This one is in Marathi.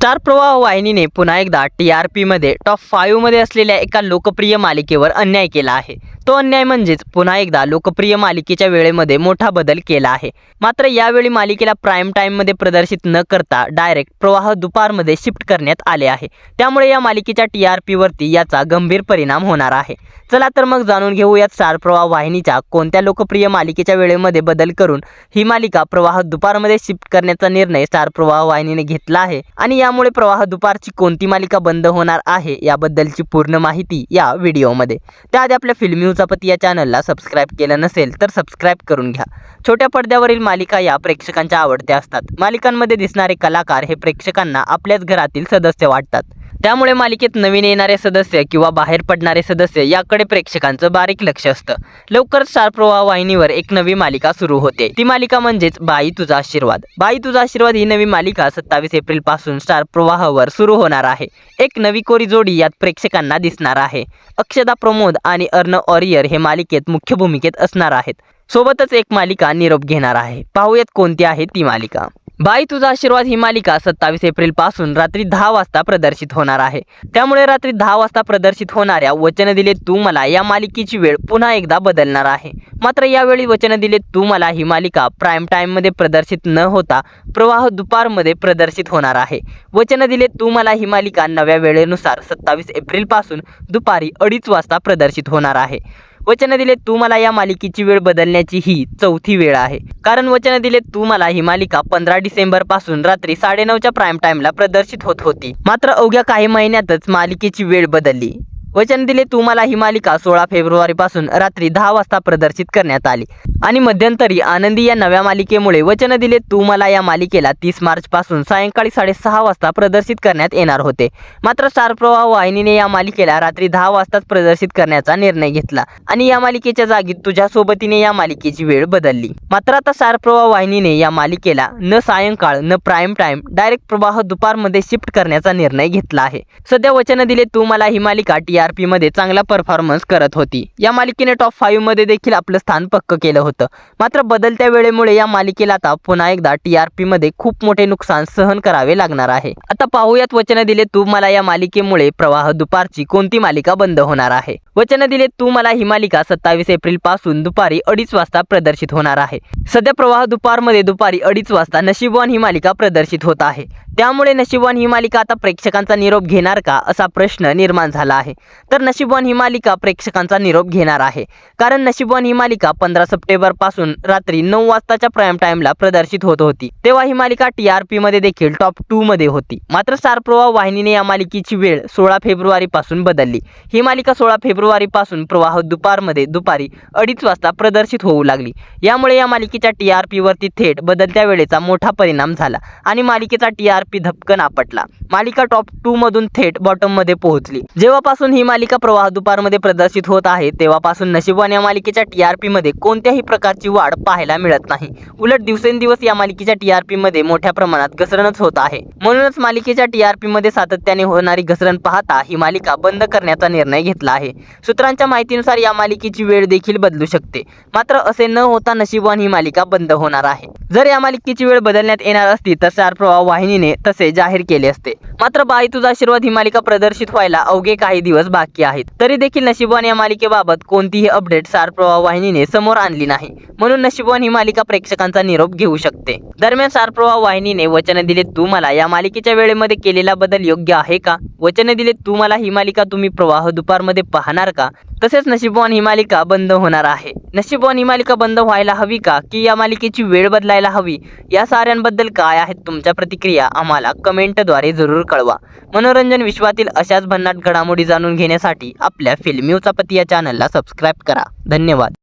स्टार प्रवाह वाहिनीने पुन्हा एकदा TRP मध्ये टॉप 5 मध्ये असलेल्या एका लोकप्रिय मालिकेवर अन्याय केला आहे। तो अन्याय म्हणजेच पुन्हा एकदा लोकप्रिय मालिकेच्या वेळेमध्ये मोठा बदल केला आहे। मात्र यावेळी मालिकेला प्राइम टाइम मध्ये प्रदर्शित न करता डायरेक्ट प्रवाह दुपारमध्ये शिफ्ट करण्यात आले आहे। त्यामुळे या मालिकेच्या TRP वरती याचा गंभीर परिणाम होणार आहे। चला तर मग जाणून घेऊयात स्टार प्रवाह वाहिनीच्या कोणत्या लोकप्रिय मालिकेच्या वेळेमध्ये बदल करून ही मालिका प्रवाह दुपारमध्ये शिफ्ट करण्याचा निर्णय स्टार प्रवाह वाहिनीने घेतला आहे आणि यामुळे प्रवाह दुपारची कोणती मालिका बंद होणार आहे याबद्दलची पूर्ण माहिती या व्हिडिओमध्ये। त्याआधी आपल्या फिल्मी उचापती या चॅनलला सबस्क्राइब केलं नसेल तर सबस्क्राइब करून घ्या। छोट्या पडद्यावरील मालिका या प्रेक्षकांच्या आवडत्या असतात। मालिकांमध्ये दिसणारे कलाकार हे प्रेक्षकांना आपल्याच घरातील सदस्य वाटतात। त्यामुळे मालिकेत नवीन येणारे सदस्य किंवा बाहेर पडणारे सदस्य याकडे प्रेक्षकांचं बारीक लक्ष असतं। लवकरच स्टार प्रवाह वाहिनीवर एक नवी मालिका सुरू होते। ती मालिका म्हणजेच बाई तुझा आशीर्वाद। बाई तुझा आशीर्वाद ही नवी मालिका 27 एप्रिल पासून स्टार प्रवाहवर सुरू होणार आहे। एक नवी कोरी जोडी यात प्रेक्षकांना दिसणार आहे। अक्षदा प्रमोद आणि अर्णव ऑरियर हे मालिकेत मुख्य भूमिकेत असणार आहेत। सोबतच एक मालिका निरोप घेणार आहे। पाहूयात कोणती आहे ती मालिका। बाई तुझा आशीर्वाद ही मालिका 27 एप्रिल पासून रात्री 10 वाजता प्रदर्शित होणार आहे। त्यामुळे रात्री 10 वाजता प्रदर्शित होणाऱ्या वचन दिले तू मला या मालिकेची वेळ पुन्हा एकदा बदलणार आहे। मात्र यावेळी वचन दिले तू मला ही मालिका प्राइम टाइम मध्ये प्रदर्शित न होता प्रवाह दुपारमध्ये प्रदर्शित होणार आहे। वचन दिले तू मला ही मालिका नव्या वेळेनुसार 27 एप्रिल पासून दुपारी 2:30 वाजता प्रदर्शित होणार आहे। वचन दिले तू मला या मालिकेची वेळ बदलण्याची ही चौथी वेळ आहे। कारण वचन दिले तू मला ही मालिका 15 डिसेंबर पासून रात्री 9:30च्या प्राइम टाइमला प्रदर्शित होत होती। मात्र अवघ्या काही महिन्यातच मालिकेची वेळ बदलली। वचन दिले तू मला ही मालिका 16 फेब्रुवारी पासून रात्री 10 वाजता प्रदर्शित करण्यात आली आणि मध्यंतरी आनंदी या नव्या मालिकेमुळे वचन दिले तू मला या मालिकेला 30 मार्च पासून सायंकाळी 6:30 वाजता प्रदर्शित करण्यात येणार होते। मात्र स्टार प्रवाह वाहिनीने या मालिकेला रात्री 10 वाजताच प्रदर्शित करण्याचा निर्णय घेतला आणि या मालिकेच्या जागी तुझ्या सोबतीने या मालिकेची वेळ बदलली। मात्र आता स्टार प्रवाह वाहिनीने या मालिकेला न सायंकाळ न प्राइम टाइम डायरेक्ट प्रवाह दुपारमध्ये शिफ्ट करण्याचा निर्णय घेतला आहे। सध्या वचन दिले तू मला ही मालिका TRP मध्ये चांगला परफॉर्मन्स करत होती। या मालिकेने टॉप 5 मध्ये देखील आपलं स्थान पक्क केलं होतं। मात्र बदलत्या वेळेमुळे या मालिकेला आता पुन्हा एकदा TRP मध्ये खूप मोठे नुकसान सहन करावे लागणार आहे। आता पाहूयात वचन दिले तू मला या मालिकेमुळे प्रवाह दुपारची कोणती मालिका बंद होणार आहे। वचन दिले तू मला ही मालिका 27 एप्रिल पासून दुपारी 2:30 वाजता प्रदर्शित होणार आहे। सध्या प्रवाह दुपारमध्ये दुपारी 2:30 वाजता नशीबवान ही मालिका प्रदर्शित होत आहे। त्यामुळे नशीबवान ही मालिका आता प्रेक्षकांचा निरोप घेणार का असा प्रश्न निर्माण झाला आहे। तर नशीबवान ही मालिका प्रेक्षकांचा निरोप घेणार आहे। कारण नशीबवान ही मालिका 15 सप्टेंबर पासून रात्री 9 वाजताच्या प्राइम टाइमला प्रदर्शित होत होती। तेव्हा ही मालिका TRP मध्ये देखील टॉप 2 मध्ये होती। मात्र स्टार प्रवाह वाहिनीने या मालिकेची वेळ 16 फेब्रुवारी पासून बदलली। ही मालिका 16 फेब्रुवारी पासून प्रवाह दुपारमध्ये दुपारी 2:30 वाजता प्रदर्शित होऊ लागली। यामुळे या मालिकेच्या TRP वरती थेट बदलत्या वेळेचा मोठा परिणाम झाला आणि मालिकेचा TRP धपकन आपटला। मालिका टॉप 2 मधून थेट बॉटम मध्ये पोहोचली। जेव्हापासून ही मालिका प्रवाह दुपारमध्ये प्रदर्शित होत आहे तेव्हापासून नशीबवान या मालिकेच्या TRP मध्ये कोणत्याही प्रकारची वाढ पाहायला मिळत नाही। उलट दिवसेंदिवस या मालिकेच्या TRP मध्ये मोठ्या प्रमाणात घसरणच होत आहे। म्हणूनच मालिकेच्या TRP मध्ये सातत्याने होणारी घसरण पाहता ही मालिका बंद करण्याचा निर्णय घेतला आहे। सूत्रांच्या माहितीनुसार या मालिकेची वेळ देखील बदलू शकते। मात्र असे न होता नशीबवान ही मालिका बंद होणार आहे। जर या मालिकेची वेळ बदलण्यात येणार असती तर स्टार प्रवाह वाहिनीने तसे जाहीर केले असते। मात्र बाई तुझा आशीर्वाद ही मालिका प्रदर्शित व्हायला अवघे काही दिवस बाकी आहेत। तरी देखील नशीबवान या मालिकेबाबत कोणतीही अपडेट स्टार प्रवाह वाहिनीने समोर आणली नाही। म्हणून नशीबवान ही मालिका प्रेक्षकांचा निरोप घेऊ शकते। दरम्यान स्टार प्रवाह वाहिनीने वचन दिले तू मला या मालिकेच्या वेळेमध्ये केलेला बदल योग्य आहे का? वचन दिले तू मला ही मालिका तुम्ही प्रवाह दुपारमध्ये पाहणार का? तसेच नशीबवान ही मालिका बंद होणार आहे। नशीबवान ही मालिका बंद व्हायला हवी का की या मालिकेची वेळ बदलायला हवी? या साऱ्यांबद्दल काय आहेत तुमच्या प्रतिक्रिया आम्हाला कमेंटद्वारे जरूर कळवा। मनोरंजन विश्वातील अशाच भन्नाट घडामोडी जाणून घेण्यासाठी आपल्या फिल्मी उचापती या चॅनलला सबस्क्राइब करा। धन्यवाद।